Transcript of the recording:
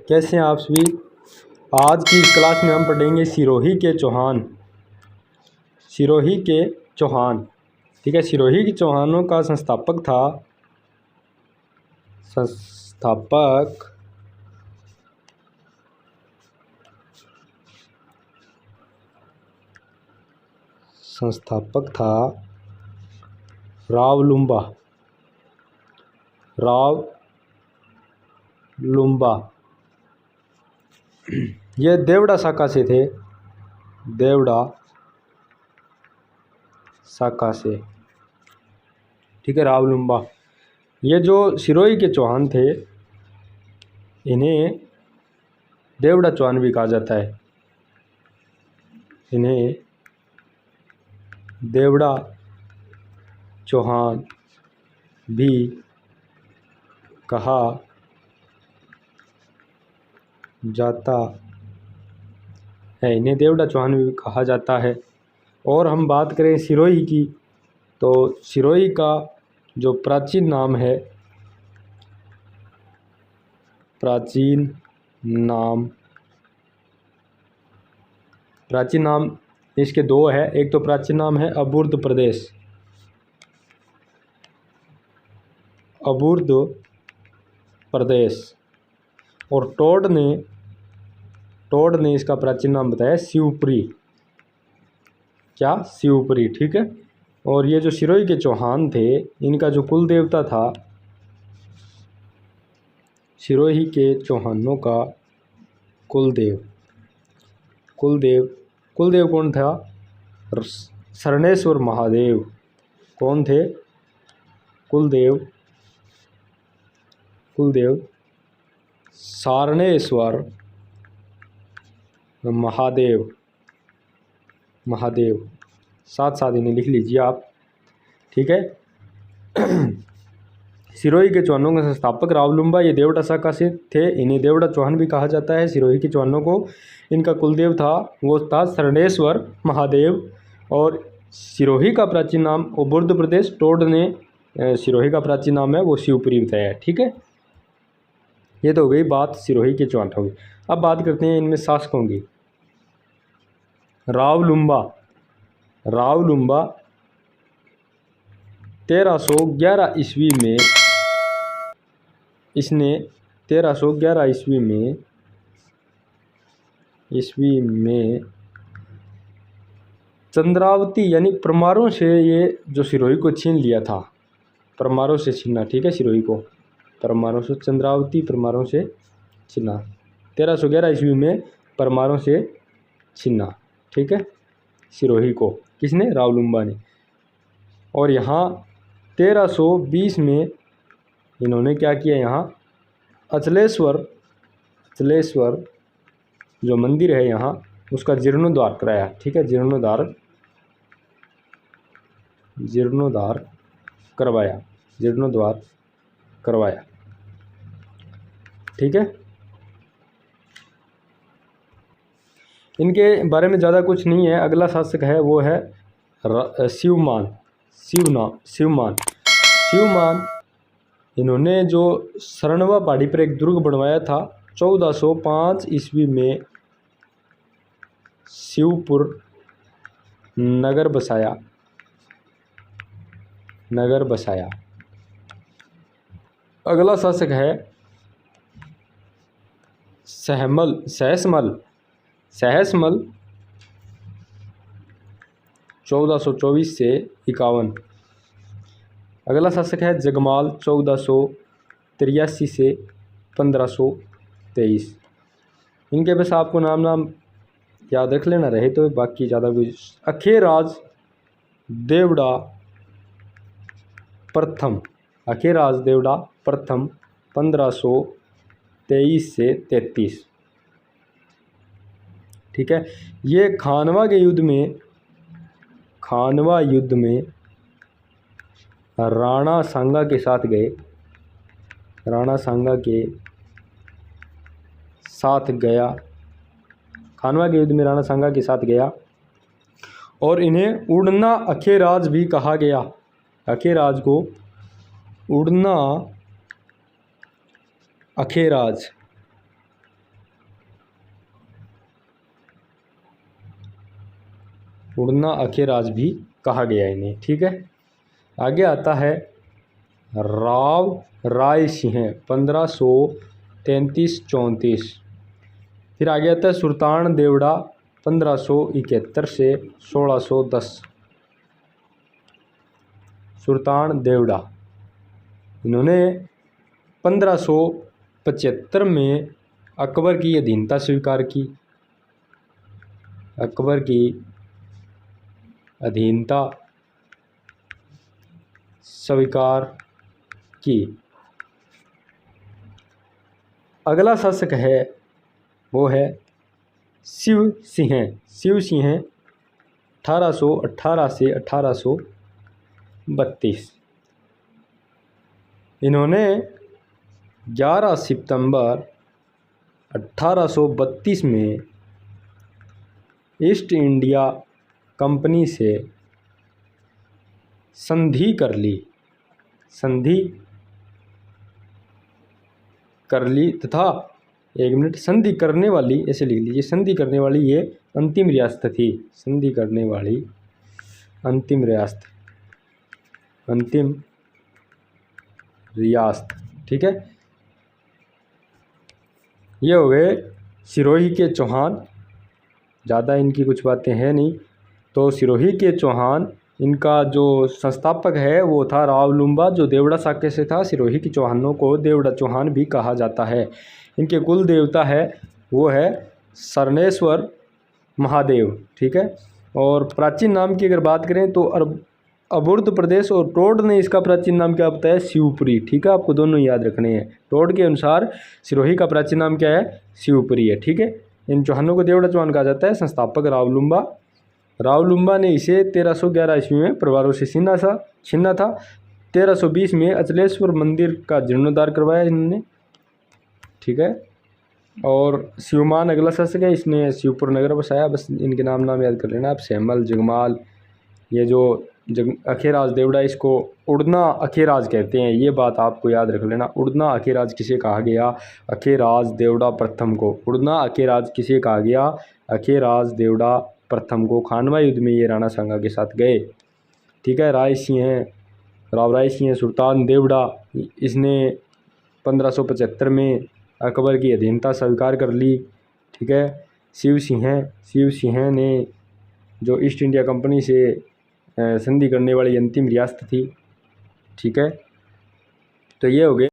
कैसे हैं आप सभी। आज की इस क्लास में हम पढ़ेंगे सिरोही के चौहान। सिरोही के चौहान, ठीक है। सिरोही के चौहानों का संस्थापक था संस्थापक था रावलुम्बा। ये देवड़ा शाखा से थे, देवड़ा शाखा से, ठीक है। रावलुम्बा, ये जो सिरोही के चौहान थे इन्हें देवड़ा चौहान भी कहा जाता है। इन्हें देवड़ा चौहान भी कहा जाता है। इन्हें देवड़ा चौहान भी कहा जाता है। और हम बात करें सिरोही की, तो सिरोही का जो प्राचीन नाम है, प्राचीन नाम इसके दो है। एक तो प्राचीन नाम है अबुर्द प्रदेश, और टोड ने इसका प्राचीन नाम बताया शिवपुरी। क्या? शिवपुरी, ठीक है। और ये जो सिरोही के चौहान थे इनका जो कुल देवता था, सिरोही के चौहानों का कुलदेव कौन था? शरणेश्वर महादेव। कौन थे? कुलदेव शरणेश्वर महादेव। साथ साथ इन्हें लिख लीजिए आप, ठीक है। सिरोही के चौहानों के संस्थापक रावलुम्बा, ये देवड़ा शाखा से थे। इन्हें देवड़ा चौहान भी कहा जाता है। सिरोही के चौहानों को इनका कुलदेव था वो था शरणेश्वर महादेव। और सिरोही का प्राचीन नाम अबुर्द प्रदेश, टोड ने सिरोही का प्राचीन नाम है वो शिवपुरी बताया, ठीक है। ये तो हो गई बात सिरोही के चौहानों की। अब बात करते हैं इनमें शासकों की। रावलुम्बा 1311 ईस्वी में, इसने 1311 ईस्वी में चंद्रावती यानी परमारों से ये जो सिरोही को छीन लिया था। परमारों से छीना, ठीक है। सिरोही को परमारों से, चंद्रावती परमारों से छीना। 1311 ईस्वी में परमारों से छीना, ठीक है। सिरोही को किसने? रावलुम्बा ने। और यहाँ 1320 में इन्होंने क्या किया? यहाँ अचलेश्वर जो मंदिर है यहाँ उसका जीर्णोद्धार कराया, ठीक है। जीर्णोद्धार करवाया, ठीक है। इनके बारे में ज़्यादा कुछ नहीं है। अगला शासक है वो है शिवमान। इन्होंने जो सरनवा पहाड़ी पर एक दुर्ग बनवाया था 1405 ईस्वी में, शिवपुर नगर बसाया। अगला शासक है सहसमल 1424 से 51। अगला शासक है जगमाल 1483 से 1523। इनके बस आपको नाम याद रख लेना रहे तो, बाकी ज़्यादा कुछ। अखेराज देवड़ा प्रथम 1523 से 33, ठीक है। ये खानवा युद्ध में राणा सांगा के साथ गया। और इन्हें उड़ना अखेराज भी कहा गया। अखेराज को उड़ना अखेराज उड़ना अखेराज भी कहा गया इन्हें। ठीक है, आगे आता है राव राय सिंह 1533-34। फिर आगे आता है सुल्तान देवड़ा 1571 से 1610। सुल्तान देवड़ा इन्होंने 1575 में अकबर की अधीनता स्वीकार की। अकबर की अधीनता स्वीकार की। अगला शासक है वो है शिव सिंह। शिव सिंह 1818 से 1832। इन्होंने 11 सितंबर 1832 में ईस्ट इंडिया कंपनी से संधि कर ली। संधि कर ली तथा संधि करने वाली, ऐसे लिख लीजिए, संधि करने वाली ये अंतिम रियासत थी। संधि करने वाली अंतिम रियासत, अंतिम रियासत। ठीक है, ये हो गए सिरोही के चौहान। ज़्यादा इनकी कुछ बातें हैं नहीं। तो सिरोही के चौहान, इनका जो संस्थापक है वो था राव लुम्बा, जो देवड़ा शाक्य से था। सिरोही के चौहानों को देवड़ा चौहान भी कहा जाता है। इनके कुल देवता है वो है सरनेश्वर महादेव। ठीक है, और प्राचीन नाम की अगर बात करें तो अबुर्द प्रदेश और टोड ने इसका प्राचीन नाम क्या बताया, शिवपुरी। ठीक है, आपको दोनों याद रखने हैं। टोड के अनुसार सिरोही का प्राचीन नाम क्या है, शिवपुरी है। ठीक है, इन चौहानों को देवड़ा चौहान कहा जाता है। संस्थापक राव लुम्बा। राव लुम्बा ने इसे 1311 ईस्वी में परिवारों से छीना था। 1320 में अचलेश्वर मंदिर का जीर्णोद्धार करवाया इन्होंने। ठीक है, और शिवमान अगला शासक है, इसने शिवपुर नगर बसाया। बस इनके नाम याद कर लेना आप, सैमल, जगमाल। ये जो अखेराज देवड़ा, इसको उड़ना अखेराज कहते हैं। ये बात आपको याद रख लेना। उड़ना अखेराज किसे कहा गया, अखेराज देवड़ा प्रथम को। उड़ना अखेराज किसे कहा गया, अखेराज देवड़ा प्रथम को। खानवा युद्ध में ये राणा सांगा के साथ गए। ठीक है, राय सिंह, राव राय सिंह सुल्तान देवड़ा, इसने 1575 में अकबर की अधीनता स्वीकार कर ली। ठीक है, शिव सिंह ने जो ईस्ट इंडिया कंपनी से संधि करने वाली अंतिम रियासत थी। ठीक है, तो ये हो गए